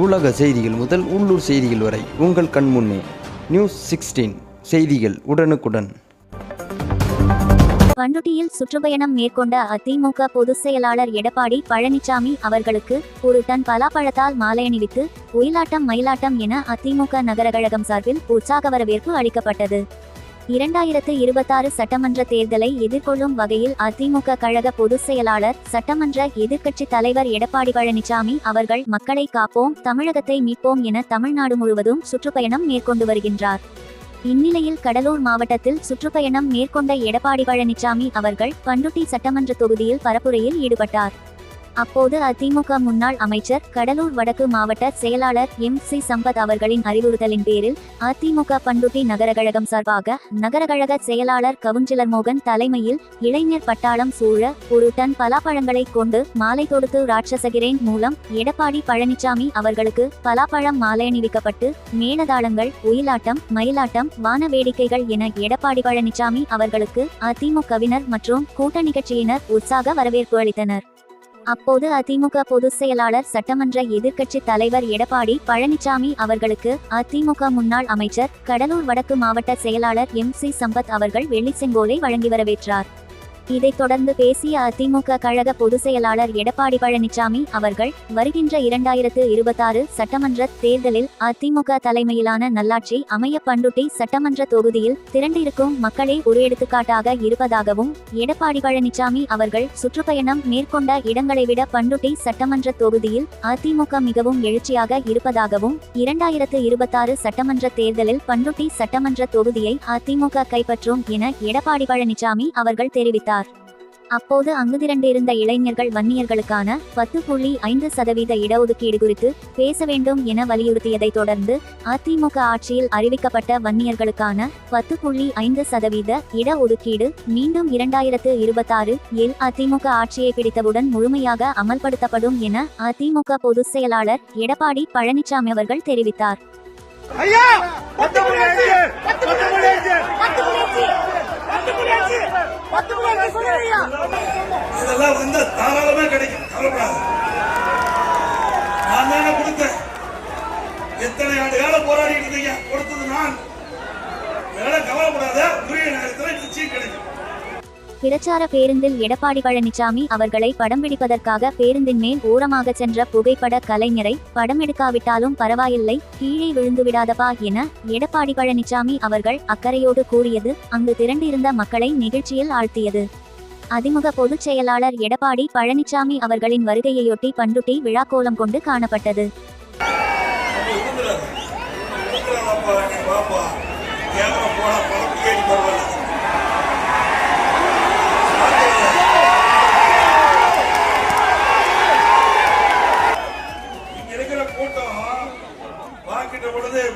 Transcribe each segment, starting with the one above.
உலக செய்திகள் முதல் உள்ளூர் செய்திகள் வரை உங்கள் கண்முன்னே. நியூஸ் 16 செய்திகள் உடனுக்குடன். பண்ருட்டியில் சுற்றுப்பயணம் மேற்கொண்ட அதிமுக பொதுச் செயலாளர் எடப்பாடி பழனிசாமி அவர்களுக்கு ஒரு டன் பலாப்பழத்தால் மாலையணிவித்து ஒயிலாட்டம் மயிலாட்டம் என அதிமுக நகர கழகம் சார்பில் உற்சாக வரவேற்பு அளிக்கப்பட்டது. 2026 சட்டமன்ற தேர்தலை எதிர்கொள்ளும் வகையில் அதிமுக கழக பொதுச் செயலாளர் சட்டமன்ற எதிர்க்கட்சித் தலைவர் எடப்பாடி பழனிசாமி அவர்கள் மக்களை காப்போம், தமிழகத்தை மீட்போம் என தமிழ்நாடு முழுவதும் சுற்றுப்பயணம் மேற்கொண்டு வருகின்றார். இந்நிலையில் கடலூர் மாவட்டத்தில் சுற்றுப்பயணம் மேற்கொண்ட எடப்பாடி பழனிசாமி அவர்கள் பண்ருட்டி சட்டமன்ற தொகுதியில் பரப்புரையில் ஈடுபட்டார். அப்போது அதிமுக முன்னாள் அமைச்சர் கடலூர் வடக்கு மாவட்ட செயலாளர் MC சம்பத் அவர்களின் அறிவுறுத்தலின் பேரில் அதிமுக பண்ருட்டி நகர கழகம் சார்பாக நகர கழக செயலாளர் கவுன்சிலர் மோகன் தலைமையில் இளைஞர் பட்டாளம் சூழ ஒரு டன் பலாப்பழங்களை கொண்டு மாலை தொடுத்து ராட்சசகிரேன் மூலம் எடப்பாடி பழனிசாமி அவர்களுக்கு பலாப்பழம் மாலையணிவிக்கப்பட்டு மேளதாளங்கள், ஒயிலாட்டம், மயிலாட்டம், வான வேடிக்கைகள் என எடப்பாடி பழனிசாமி அவர்களுக்கு அதிமுகவினர் மற்றும் கூட்டணி கட்சியினர் உற்சாக வரவேற்பு அளித்தனர். அப்போது அதிமுக பொதுச் செயலாளர் சட்டமன்ற எதிர்க்கட்சி தலைவர் எடப்பாடி பழனிசாமி அவர்களுக்கு அதிமுக முன்னாள் அமைச்சர் கடலூர் வடக்கு மாவட்ட செயலாளர் MC சம்பத் அவர்கள் வெள்ளி செங்கோலை வழங்கி வரவேற்றார். இதைத் தொடர்ந்து பேசிய அதிமுக கழக பொதுச் செயலாளர் எடப்பாடி பழனிசாமி அவர்கள் வருகின்ற 2026 சட்டமன்ற தேர்தலில் அதிமுக தலைமையிலான நல்லாட்சி அமைய பண்ருட்டி சட்டமன்ற தொகுதியில் திரண்டிருக்கும் மக்களே ஒரு எடுத்துக்காட்டாக இருப்பதாகவும், எடப்பாடி பழனிசாமி அவர்கள் சுற்றுப்பயணம் மேற்கொண்ட இடங்களை விட பண்ருட்டி சட்டமன்ற தொகுதியில் அதிமுக மிகவும் எழுச்சியாக இருப்பதாகவும், 2026 சட்டமன்ற தேர்தலில் பண்ருட்டி சட்டமன்ற தொகுதியை அதிமுக கைப்பற்றும் என எடப்பாடி பழனிசாமி அவர்கள் தெரிவித்தார். அப்போது அங்கு திரண்டிருந்த இளைஞர்கள் வன்னியர்களுக்கான 10.5% இடஒதுக்கீடு குறித்து பேச வேண்டும் என வலியுறுத்தியதை தொடர்ந்து அதிமுக ஆட்சியில் அறிவிக்கப்பட்ட வன்னியர்களுக்கான 10.5% இடஒதுக்கீடு மீண்டும் 2026 அதிமுக ஆட்சியை பிடித்தவுடன் முழுமையாக அமல்படுத்தப்படும் என அதிமுக பொதுச் செயலாளர் எடப்பாடி பழனிசாமி அவர்கள் தெரிவித்தார். இதெல்லாம் வந்து தாராளமா கிடைக்கும். கவலைப்படாது. நான் தானே கொடுத்தேன். எத்தனை ஆண்டு காலம் போராடிட்டு இருந்தீங்க, கொடுத்தது நான். கவலைப்படாத, உரிய நேரத்தில் நிச்சயம் கிடைக்கும். பிரச்சார பேருந்தில் எடப்பாடி பழனிசாமி அவர்களை படம் பிடிப்பதற்காக பேருந்தின் மேல் ஓரமாக சென்ற புகைப்பட கலைஞரை படம் எடுக்காவிட்டாலும் பரவாயில்லை, கீழே விழுந்துவிடாதப்பா என எடப்பாடி பழனிசாமி அவர்கள் அக்கறையோடு கூறியது அங்கு திரண்டிருந்த மக்களை நிகழ்ச்சியில் ஆழ்த்தியது. அதிமுக பொதுச் செயலாளர் எடப்பாடி பழனிசாமி அவர்களின் வருகையையொட்டி பண்ருட்டி விழாக்கோலம் கொண்டு காணப்பட்டது.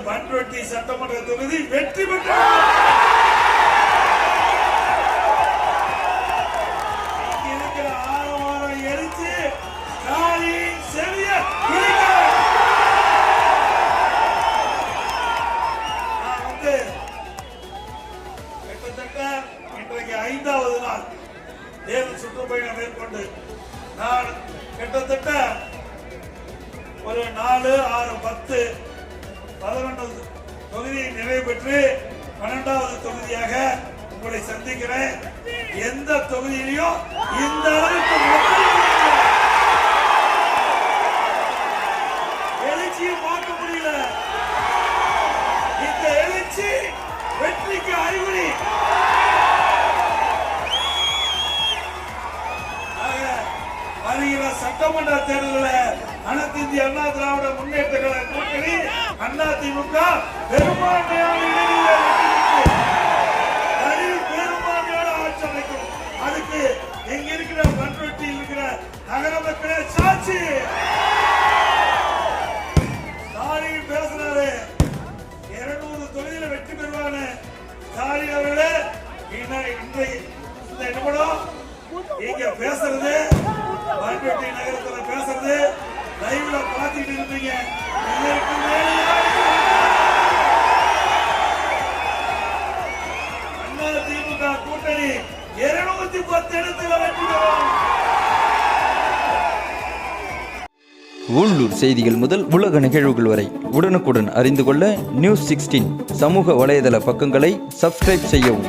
பண்ருட்டி சட்டமன்ற தொகுதி வெற்றி பெற்ற ஆரவாரம் எரிச்சு கிட்டத்தட்ட இன்றைக்கு 5வது நாள் தேர்தல் சுற்றுப்பயணம் மேற்கொண்டு நான் கிட்டத்தட்ட ஒரு 4, 6, 10, 11 தொகுதியை நிறைவு பெற்று 12வது தொகுதியாக உங்களை சந்திக்கிறேன். எந்த தொகுதியிலையும் இந்த அளவுக்கு எழுச்சியை பார்க்க முடியல. இந்த எழுச்சி வெற்றிக்கு அறிகுறி. வருகிற சட்டமன்ற தேர்தலில் அனைத்து இந்திய அண்ணா திராவிட முன்னேற்ற கழக கூட்டணி அதிமுக பெரும்பான்மையான பெரும்பான்மையோட ஆட்சி அமைக்கும். அதுக்கு எங்க இருக்கிற பண்ருட்டியில் இருக்கிற நகர மக்களே சாட்சி. ஸ்டாலின் பேசுறாரு 200 தொகுதியில வெற்றி பெறுவானு. ஸ்டாலின் அவர்களே இந்த நிமிடம் நீங்க பேசுறது பண்ருட்டி நகரத்துல பேசுறது லைவ்ல பாத்துட்டு இருப்பீங்க. அதிமுக கூட்டணி 210 இடத்துல வெற்றி பெறும். உள்ளூர் செய்திகள் முதல் உலக நிகழ்வுகள் வரை உடனுக்குடன் அறிந்து கொள்ள நியூஸ் 16 சமூக வலைதள பக்கங்களை சப்ஸ்கிரைப் செய்யவும்.